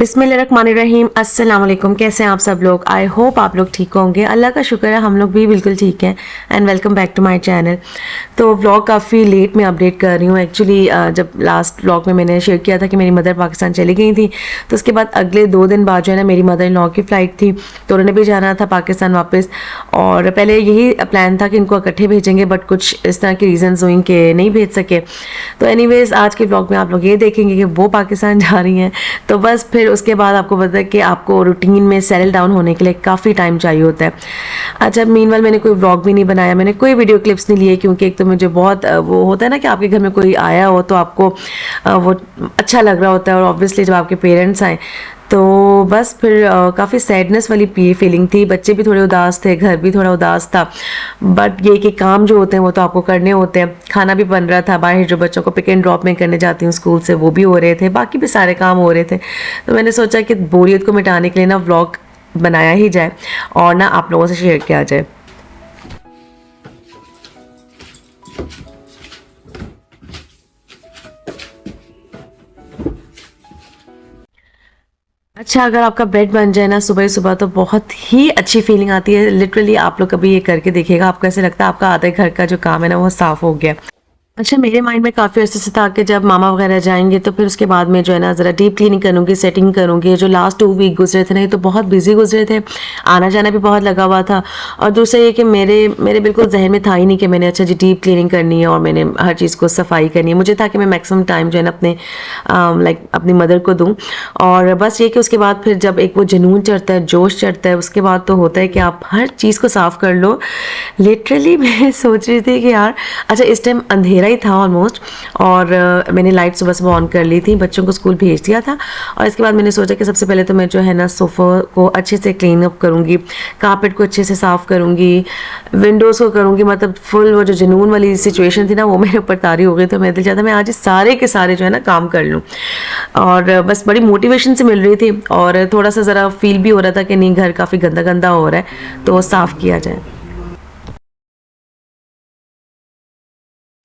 बिस्मिल्लाहिर्रहमानिर्रहीम। अस्सलाम वालेकुम। कैसे हैं आप सब लोग? आई होप आप लोग ठीक होंगे। अल्लाह का शुक्र है हम लोग भी बिल्कुल ठीक हैं। And welcome back to my channel. तो व्लॉग काफ़ी लेट में अपडेट कर रही हूँ एक्चुअली। जब लास्ट व्लॉग में मैंने शेयर किया था कि मेरी मदर पाकिस्तान चली गई थी, तो उसके बाद अगले 2 दिन बाद जो है ना मेरी मदर इन लॉ की फ़्लाइट थी, तो उन्होंने भी जाना था पाकिस्तान वापस। और पहले यही प्लान था कि इनको इकट्ठे भेजेंगे, बट कुछ इस तरह के रीज़न्स हुई कि नहीं भेज सके। तो एनीवेज़ आज के व्लॉग में आप लोग ये देखेंगे कि वो पाकिस्तान जा रही हैं। तो बस फिर उसके बाद आपको पता है कि आपको रूटीन में सेटल डाउन होने के लिए काफ़ी टाइम चाहिए होता है। अच्छा, मीनवाइल मैंने कोई व्लॉग भी नहीं बनाया, मैंने कोई वीडियो क्लिप्स नहीं लिए, क्योंकि एक तो मुझे बहुत वो होता है ना कि आपके घर में कोई आया हो तो आपको वो अच्छा लग रहा होता है, और ऑब्वियसली जब आपके पेरेंट्स आए तो बस फिर काफ़ी सैडनेस वाली फीलिंग थी। बच्चे भी थोड़े उदास थे, घर भी थोड़ा उदास था, बट ये कि काम जो होते हैं वो तो आपको करने होते हैं। खाना भी बन रहा था, बाहर जो बच्चों को पिक एंड ड्रॉप में करने जाती हूँ स्कूल से, वो भी हो रहे थे, बाकी भी सारे काम हो रहे थे। तो मैंने सोचा कि बोरियत को मिटाने के लिए ना व्लॉग बनाया ही जाए और ना आप लोगों से शेयर किया जाए। अच्छा, अगर आपका ब्रेड बन जाए ना सुबह सुबह तो बहुत ही अच्छी फीलिंग आती है। लिटरली आप लोग कभी ये करके देखिएगा, आपको ऐसे लगता है आपका आधे घर का जो काम है ना वो साफ हो गया। अच्छा, मेरे माइंड में काफ़ी अर्से से था कि जब मामा वगैरह जाएंगे तो फिर उसके बाद में जो है ना ज़रा डीप क्लीनिंग करूँगी, सेटिंग करूँगी। जो लास्ट 2 वीक गुजरे थे ना, ये तो बहुत बिजी गुजरे थे, आना जाना भी बहुत लगा हुआ था। और दूसरा ये कि मेरे मेरे बिल्कुल जहन में था ही नहीं कि मैंने अच्छा जी डीप क्लीनिंग करनी है और मैंने हर चीज़ को सफाई करनी है। मुझे था कि मैं मैक्सिमम टाइम जो है ना अपने लाइक अपनी मदर को दूँ। और बस ये कि उसके बाद फिर जब एक वो जुनून चढ़ता है, जोश चढ़ता है, उसके बाद तो होता है कि आप हर चीज़ को साफ़ कर लो। लिटरली मैं सोच रही थी कि यार अच्छा, इस टाइम अंधेरा ही था ऑलमोस्ट, और मैंने लाइट सुबह सुबह ऑन कर ली थी, बच्चों को स्कूल भेज दिया था। और इसके बाद मैंने सोचा कि सबसे पहले तो मैं जो है ना सोफ़ा को अच्छे से क्लीन अप करूँगी, कारपेट को अच्छे से साफ़ करूँगी, विंडोज़ को करूँगी। मतलब फुल वो जो जुनून वाली सिचुएशन थी ना वो मेरे ऊपर तारी हो गई। तो मैं दिल चाहता मैं आज ये सारे के सारे जो है ना काम कर लूँ। और बस बड़ी मोटिवेशन से मिल रही थी, और थोड़ा सा ज़रा फील भी हो रहा था कि नहीं घर काफ़ी गंदा गंदा हो रहा है, तो साफ़ किया जाए।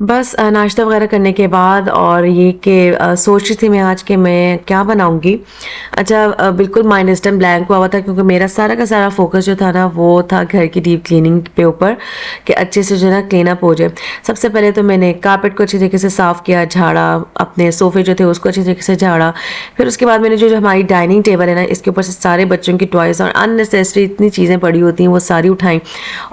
बस नाश्ता वगैरह करने के बाद और ये कि सोच रही थी मैं आज कि मैं क्या बनाऊंगी। अच्छा, बिल्कुल माइंड इस टाइम ब्लैंक हुआ हुआ था, क्योंकि मेरा सारा का सारा फोकस जो था ना वो था घर की डीप क्लीनिंग पे ऊपर, कि अच्छे से जो है ना क्लीन अप हो जाए। सबसे पहले तो मैंने कारपेट को अच्छी तरीके से साफ़ किया, झाड़ा, अपने सोफ़े जो थे उसको अच्छी तरीके से झाड़ा। फिर उसके बाद मैंने जो हमारी डाइनिंग टेबल है ना, इसके ऊपर से सारे बच्चों की टॉयज़ और अननेसेसरी इतनी चीज़ें पड़ी होती हैं वो सारी उठाई।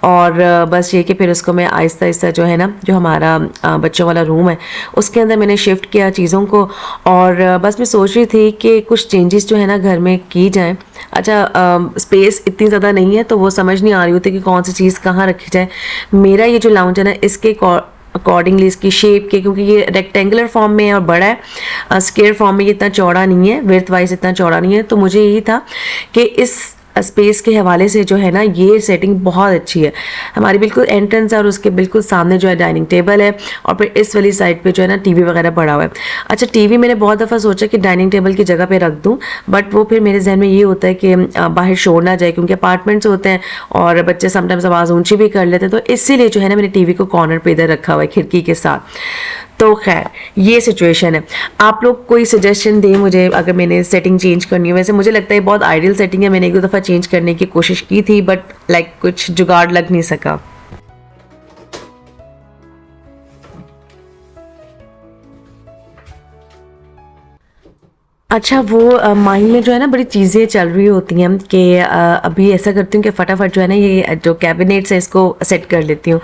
और बस ये कि फिर उसको मैं आहिस्ता आहिस्ता जो है ना जो हमारा बच्चों वाला रूम है उसके अंदर मैंने शिफ्ट किया चीज़ों को। और बस मैं सोच रही थी कि कुछ चेंजेस जो है ना घर में की जाएं। अच्छा, स्पेस इतनी ज़्यादा नहीं है तो वो समझ नहीं आ रही होती कि कौन सी चीज़ कहाँ रखी जाए। मेरा ये जो लाउंज है ना इसके अकॉर्डिंगली इसकी शेप के, क्योंकि ये रेक्टेंगुलर फॉर्म में है और बड़ा है, स्क्वायर फॉर्म में ये इतना चौड़ा नहीं है, विड्थ वाइज इतना चौड़ा नहीं है, तो मुझे यही था कि इस स्पेस के हवाले से जो है ना ये सेटिंग बहुत अच्छी है। हमारी बिल्कुल एंट्रेंस है और उसके बिल्कुल सामने जो है डाइनिंग टेबल है, और फिर इस वाली साइड पे जो है ना टीवी वगैरह पड़ा हुआ है। अच्छा, टीवी मैंने बहुत दफ़ा सोचा कि डाइनिंग टेबल की जगह पे रख दूं, बट वो फिर मेरे जहन में ये होता है कि बाहर शोर ना जाए, क्योंकि अपार्टमेंट्स होते हैं और बच्चे समटाइम्स आवाज़ ऊंची भी कर लेते हैं, तो इसीलिए जो है ना मैंने टीवी को कॉर्नर पे इधर रखा हुआ है खिड़की के साथ। तो खैर ये सिचुएशन है। आप लोग कोई सजेशन दें मुझे अगर मैंने सेटिंग चेंज करनी हो। वैसे मुझे लगता है बहुत आइडियल सेटिंग है, मैंने 1-2 दफ़ा चेंज करने की कोशिश की थी, बट लाइक कुछ जुगाड़ लग नहीं सका। अच्छा, वो माइंड में जो है ना बड़ी चीज़ें चल रही होती हैं कि अभी ऐसा करती हूँ कि फटाफट जो है ना ये जो कैबिनेट्स है इसको सेट कर लेती हूँ।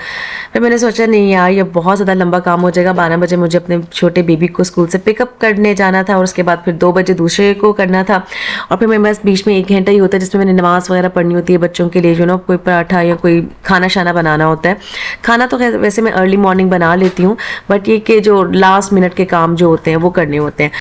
फिर मैंने सोचा नहीं यार ये बहुत ज़्यादा लंबा काम हो जाएगा। 12 बजे मुझे अपने छोटे बेबी को स्कूल से पिकअप करने जाना था, और उसके बाद फिर 2 बजे दूसरे को करना था, और फिर मेरे पास बीच में 1 घंटा ही होता है जिसमें मैंने नमाज़ वगैरह पढ़नी होती है बच्चों के लिए, जो ना कोई पराठा या कोई खाना शाना बनाना होता है। खाना तो खैर वैसे मैं अर्ली मॉर्निंग बना लेती हूँ, बट ये कि जो लास्ट मिनट के काम जो होते हैं वो करने होते हैं।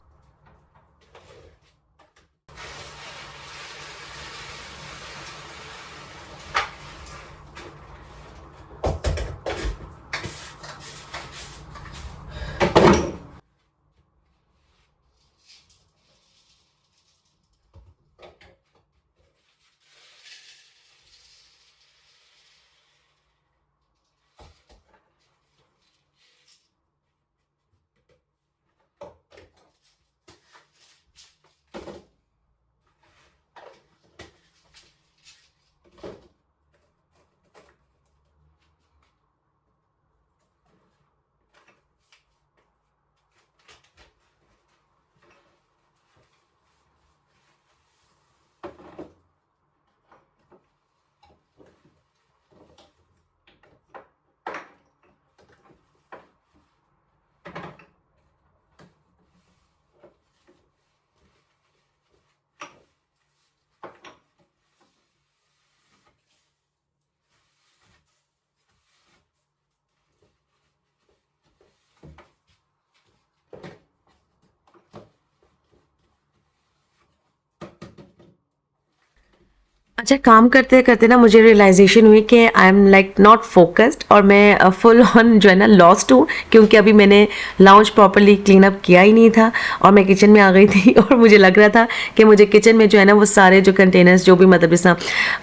अच्छा, काम करते करते ना मुझे रियलाइजेशन हुई कि I am like not focused और मैं फुल ऑन जो है ना लॉस्ट हूँ, क्योंकि अभी मैंने लाउंज प्रॉपरली क्लीन अप किया ही नहीं था और मैं किचन में आ गई थी और मुझे लग रहा था कि मुझे किचन में जो है ना वो सारे जो कंटेनर्स जो भी मतलब जैसा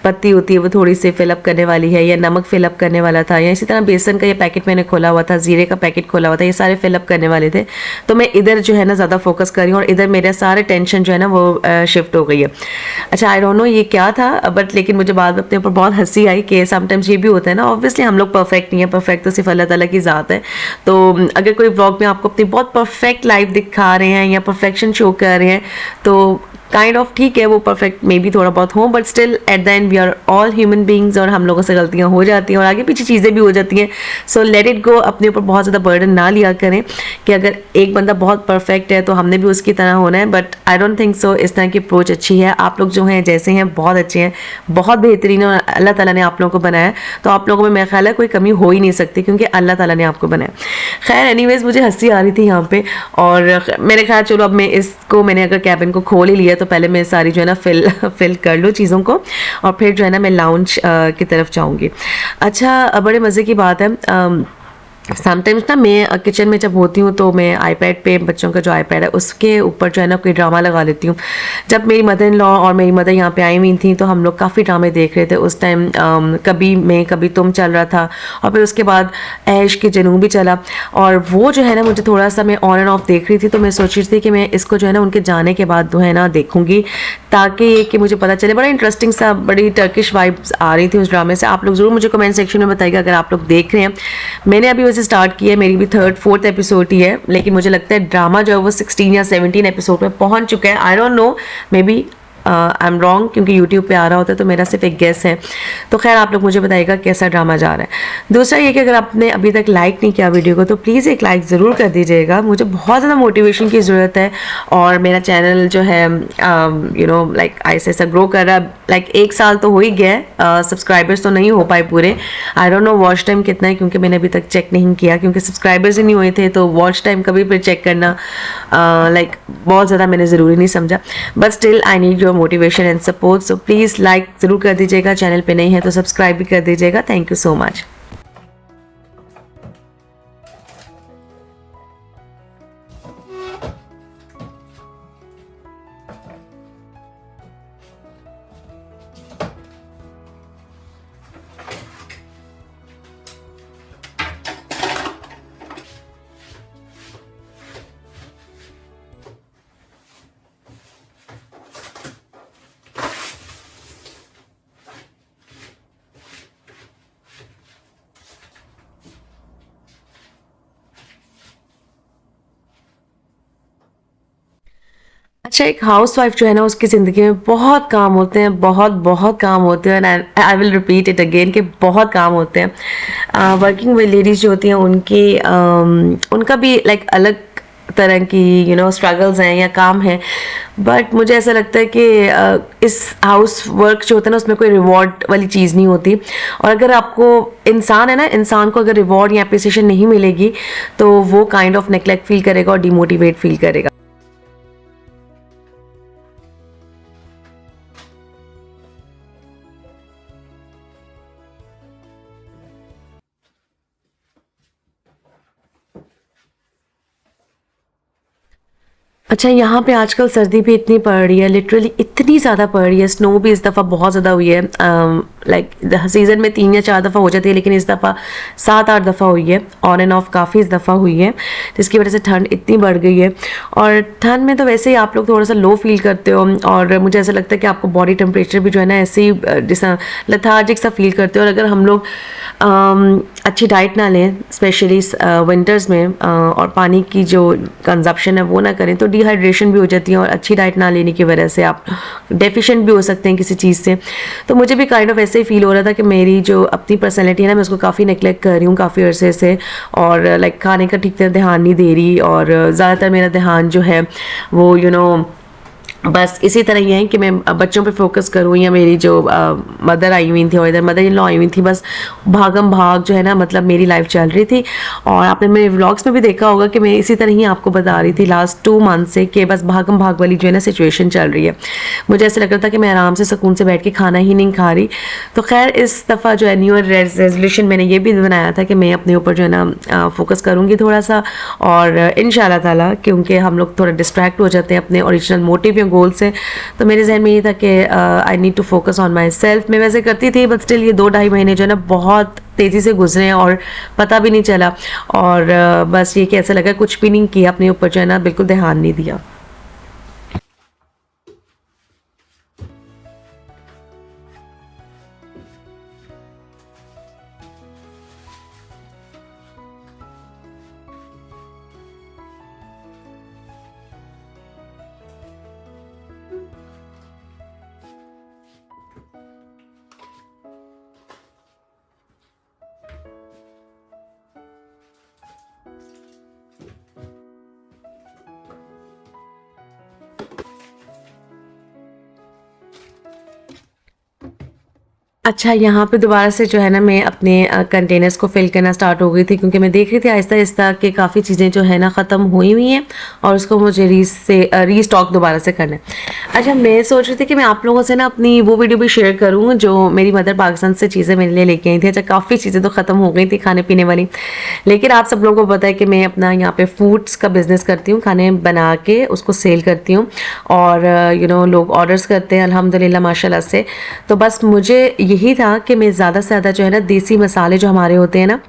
पत्ती होती है वो थोड़ी सी फिलअप करने वाली है, या नमक फिलअप करने वाला था, या इसी तरह बेसन का ये पैकेट मैंने खोला हुआ था, जीरे का पैकेट खोला हुआ था, ये सारे फिलअप करने वाले थे। तो मैं इधर जो है ना ज़्यादा फोकस कर रही हूँ और इधर मेरे सारे टेंशन जो है ना वो शिफ्ट हो गई है। अच्छा, आई डोंट नो ये क्या था, बट लेकिन मुझे बाद में अपने ऊपर बहुत हंसी आई कि समटाइम्स ये भी होता है ना, ऑब्वियसली हम लोग परफेक्ट नहीं है, परफेक्ट तो सिर्फ अल्लाह ताला की ज़ात है। तो अगर कोई व्लॉग में आपको अपनी बहुत परफेक्ट लाइफ दिखा रहे हैं या परफेक्शन शो कर रहे हैं तो काइंड ऑफ ठीक है, वो परफेक्ट मे बी थोड़ा बहुत हो, but still at the end we are all human beings और हम लोगों से गलतियां हो जाती हैं और आगे पीछे चीज़ें भी हो जाती हैं। सो लेट इट गो, अपने ऊपर बहुत ज़्यादा बर्डन ना लिया करें कि अगर एक बंदा बहुत परफेक्ट है तो हमने भी उसकी तरह होना है, but I don't think so. इस तरह की अप्रोच अच्छी है। आप लोग जो हैं जैसे हैं बहुत अच्छे हैं, बहुत बेहतरीन है और अल्लाह ताला ने आप लोगों को बनाया, तो आप लोगों में मेरा ख्याल है कोई कमी हो ही नहीं सकती क्योंकि अल्लाह ताला ने आपको बनाया। खैर एनीवेज, मुझे हंसी आ रही थी यहाँ पे और मेरे ख्याल चलो अब मैं इसको, मैंने अगर कैबिन को खोल ही लिया तो पहले मैं सारी जो है ना फिल कर लूँ चीज़ों को और फिर जो है ना मैं लाउंज की तरफ जाऊँगी। अच्छा, बड़े मज़े की बात है, समटाइम्स ना मैं किचन में जब होती हूँ तो मैं आईपैड पे, बच्चों का जो आईपैड है उसके ऊपर जो है ना कोई ड्रामा लगा लेती हूँ। जब मेरी मदर इन लॉ और मेरी मदर यहाँ पे आई हुई थी तो हम लोग काफ़ी ड्रामे देख रहे थे उस टाइम। कभी मैं कभी तुम चल रहा था और फिर उसके बाद ऐश के जनू भी चला, और वो जो है ना मुझे थोड़ा सा, मैं ऑन एंड ऑफ देख रही थी तो मैं सोच रही थी कि मैं इसको जो है ना उनके जाने के बाद जो है ना देखूँगी, ताकि ये कि मुझे पता चले। बड़ा इंटरेस्टिंग सा, बड़ी टर्किश वाइब्स आ रही थी उस ड्रामे से। आप लोग ज़रूर मुझे कमेंट सेक्शन में बताइएगा अगर आप लोग देख रहे हैं। मैंने अभी वैसे स्टार्ट किया है, मेरी भी 3rd 4th एपिसोड ही है, लेकिन मुझे लगता है ड्रामा जो है वो 16 या 17 एपिसोड में पहुंच चुका है। I don't know, maybe I am wrong, क्योंकि यूट्यूब पे आ रहा होता है तो मेरा सिर्फ एक गेस है। तो खैर आप लोग मुझे बताइएगा कैसा ड्रामा जा रहा है। दूसरा ये कि अगर आपने अभी तक लाइक नहीं किया वीडियो को तो प्लीज़ एक लाइक ज़रूर कर दीजिएगा, मुझे बहुत ज़्यादा मोटिवेशन की ज़रूरत है और मेरा चैनल जो है यू नो लाइक ऐसे ऐसा ग्रो कर रहा है। लाइक 1 साल तो हो ही गया है, सब्सक्राइबर्स तो नहीं हो पाए पूरे। आई डोंट नो वॉच टाइम कितना है, क्योंकि मैंने अभी तक चेक नहीं किया, क्योंकि सब्सक्राइबर्स ही नहीं हुए थे तो वॉच टाइम कभी फिर चेक करना लाइक बहुत ज़्यादा मैंने ज़रूरी नहीं समझा। But still I need your motivation and support, so please like ज़रूर कर दीजिएगा, चैनल पे नहीं है तो सब्सक्राइब भी कर दीजिएगा। Thank you so much. अच्छा, एक हाउसवाइफ जो है ना उसकी ज़िंदगी में बहुत काम होते हैं, बहुत बहुत काम होते हैं, and I will repeat it again कि बहुत काम होते हैं। वर्किंग लेडीज़ जो होती हैं उनकी उनका भी लाइक अलग तरह की यू नो स्ट्रगल्स हैं या काम है, बट मुझे ऐसा लगता है कि इस हाउस वर्क जो होता है ना उसमें कोई रिवॉर्ड वाली चीज़ नहीं होती। और अगर आपको इंसान है ना, इंसान को अगर रिवॉर्ड या अप्रिसिएशन नहीं मिलेगी तो वो काइंड ऑफ नेग्लेक्ट फील करेगा और डिमोटिवेट फील करेगा। अच्छा, यहाँ पे आजकल सर्दी भी इतनी पड़ रही है, लिटरली इतनी ज़्यादा पड़ रही है। स्नो भी इस दफ़ा बहुत ज़्यादा हुई है। लाइक सीज़न में 3 या 4 दफ़ा हो जाती है, लेकिन इस दफ़ा 7-8 दफ़ा हुई है, ऑन एंड ऑफ काफ़ी इस दफ़ा हुई है, जिसकी वजह से ठंड इतनी बढ़ गई है। और ठंड में तो वैसे ही आप लोग थोड़ा सा लो फील करते हो और मुझे ऐसा लगता है कि आपको बॉडी टेम्परेचर भी जो है ना ऐसे ही जैसा लथार्जिक सा फील करते हो। और अगर हम लोग अच्छी डाइट ना लें स्पेशली विंटर्स में और पानी की जो कंजप्शन है वो ना करें तो डिहाइड्रेशन भी हो जाती है, और अच्छी डाइट ना लेने की वजह से आप डेफिशिएंट भी हो सकते हैं किसी चीज़ से। तो मुझे भी काइंड ऑफ ऐसे ही फील हो रहा था कि मेरी जो अपनी पर्सनैलिटी है ना मैं उसको काफ़ी नेगलेक्ट कर रही हूँ काफ़ी अरसे से, और लाइक खाने का ठीक तरह ध्यान नहीं दे रही, और ज़्यादातर मेरा ध्यान जो है वो यू नो बस इसी तरह ये है कि मैं बच्चों पे फोकस करूँ, या मेरी जो मदर आई हुई थी और इधर मदर इन लॉ आई हुई थी, बस भागम भाग जो है ना, मतलब मेरी लाइफ चल रही थी। और आपने मेरे व्लॉग्स में भी देखा होगा कि मैं इसी तरह ही आपको बता रही थी लास्ट 2 मंथ से कि बस भागम भाग वाली जो है ना सिचुएशन चल रही है। मुझे ऐसा लग रहा था कि मैं आराम से सुकून से बैठ के खाना ही नहीं खा रही। तो खैर इस दफ़ा जो है न्यू ईयर रेजोल्यूशन मैंने ये भी बनाया था कि मैं अपने ऊपर जो है ना फोकस करूँगी थोड़ा सा, और इंशाल्लाह ताला, क्योंकि हम लोग थोड़ा डिस्ट्रैक्ट हो जाते हैं अपने ओरिजिनल मोटिव या गोल से। तो मेरे जहन में ये था कि I need to focus on myself. मैं वैसे करती थी, बट स्टिल ये 2-2.5 महीने जो है ना बहुत तेज़ी से गुजरे और पता भी नहीं चला। और बस ये कि ऐसा लगा कुछ भी नहीं किया, अपने ऊपर जो है ना बिल्कुल ध्यान नहीं दिया। अच्छा, यहाँ पे दोबारा से जो है ना मैं अपने कंटेनर्स को फिल करना स्टार्ट हो गई थी, क्योंकि मैं देख रही थी आहिस्ता आहिस्ता कि काफ़ी चीज़ें जो है ना ख़त्म हुई हुई हैं और उसको मुझे रीस्टॉक दोबारा से करना है। अच्छा, मैं सोच रही थी कि मैं आप लोगों से ना अपनी वो वीडियो भी शेयर करूँ जो मेरी मदर पाकिस्तान से चीज़ें मेरे लिए लेके आई थी। अच्छा, काफ़ी चीज़ें तो ख़त्म हो गई थी खाने पीने वाली, लेकिन आप सब लोगों को पता है कि मैं अपना यहाँ पे फूड्स का बिज़नेस करती हूँ, खाने बना के उसको सेल करती हूँ, और लोग ऑर्डर्स करते हैं अल्हम्दुलिल्लाह माशाल्लाह से। तो बस मुझे यही था कि मैं ज़्यादा से ज़्यादा जो है ना देसी मसाले जो हमारे होते हैं ना,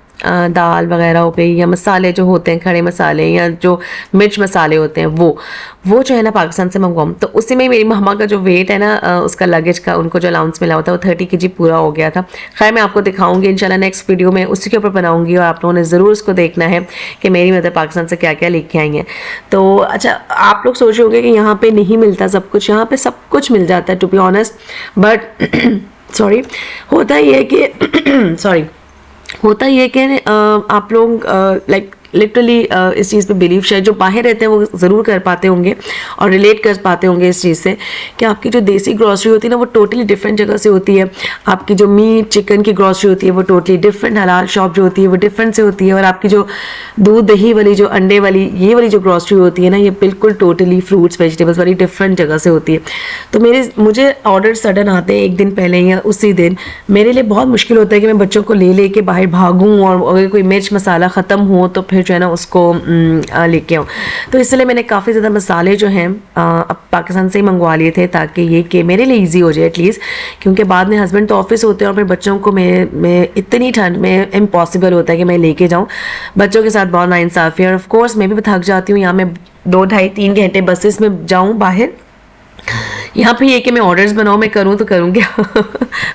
दाल वगैरह हो गई, या मसाले जो होते हैं खड़े मसाले, या जो मिर्च मसाले होते हैं, वो जो है ना पाकिस्तान से मंगवाऊँ। तो उसी में मेरी मम्मा का जो वेट है ना, उसका लगेज का उनको जो अलाउंस मिला होता है वो 30 kg पूरा हो गया था। खैर मैं आपको दिखाऊंगी इंशाल्लाह नेक्स्ट वीडियो में, उसी के ऊपर बनाऊंगी, और आप लोगों ने ज़रूर उसको देखना है कि मेरी मदर पाकिस्तान से क्या क्या लेके आई हैं। तो अच्छा, आप लोग सोच रहे होंगे कि यहाँ पर नहीं मिलता सब कुछ, यहाँ पर सब कुछ मिल जाता है to be honest, but sorry, होता ही है कि सॉरी होता ही है कि आप लोग लाइक लिटरली इस चीज़ पे बिलीव, शायद जो बाहर रहते हैं वो ज़रूर कर पाते होंगे और रिलेट कर पाते होंगे इस चीज़ से, कि आपकी जो देसी ग्रॉसरी होती है ना वो टोटली डिफरेंट जगह से होती है। आपकी जो मीट चिकन की ग्रॉसरी होती है वो टोटली डिफरेंट, हलाल शॉप जो होती है वो डिफरेंट से होती है, और आपकी जो दूध दही वाली, जो अंडे वाली, ये वाली जो ग्रॉसरी होती है ना, ये बिल्कुल टोटली फ्रूट्स वेजिटेबल्स वाली डिफरेंट जगह से होती है। तो मुझे ऑर्डर सडन आते हैं एक दिन पहले या उसी दिन, मेरे लिए बहुत मुश्किल होता है कि मैं बच्चों को ले के बाहर भागूँ, और अगर कोई मिर्च मसाला ख़त्म हो तो फिर जो है ना उसको लेके आऊँ। तो इसलिए मैंने काफ़ी ज़्यादा मसाले जो हैं अब पाकिस्तान से ही मंगवा लिए थे, ताकि ये कि मेरे लिए इजी हो जाए एटलीस्ट, क्योंकि बाद में हस्बैंड तो ऑफिस होते हैं और फिर बच्चों को मैं इतनी ठंड में इम्पॉसिबल होता है कि मैं लेके जाऊँ। बच्चों के साथ बहुत नाइंसाफ़ी है, और ऑफ कोर्स मैं भी थक जाती हूँ। यहाँ मैं 2-2.5-3 घंटे बसेस में जाऊँ बाहर, यहाँ पे ये कि मैं ऑर्डर्स बनाऊँ, मैं करूँ तो करूँ क्या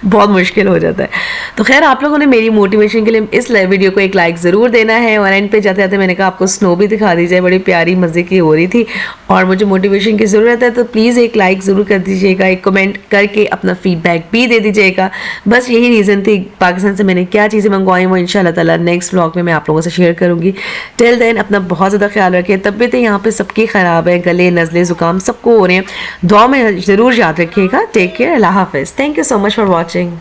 बहुत मुश्किल हो जाता है। तो खैर आप लोगों ने मेरी मोटिवेशन के लिए इस वीडियो को एक लाइक ज़रूर देना है, और एंड पे जाते जाते मैंने कहा आपको स्नो भी दिखा दी जाए, बड़ी प्यारी मज़े की हो रही थी और मुझे मोटिवेशन की ज़रूरत है। तो प्लीज़ एक लाइक ज़रूर कर दीजिएगा, एक कमेंट करके अपना फीडबैक भी दे दीजिएगा। बस यही रीज़न थी, पाकिस्तान से मैंने क्या चीज़ें मंगवाई वो इंशाल्लाह ताला नेक्स्ट व्लॉग में मैं आप लोगों से शेयर करूँगी। टिल देन अपना बहुत ज़्यादा ख्याल रखें। तबीयतें यहाँ पर सबकी ख़राब है, गले नज़ले ज़ुकाम सबको हो रहे हैं, दुआ में ज़रूर याद रखिएगा। टेक केयर, अल्लाह हाफ़िज़। Thank you so much for watching.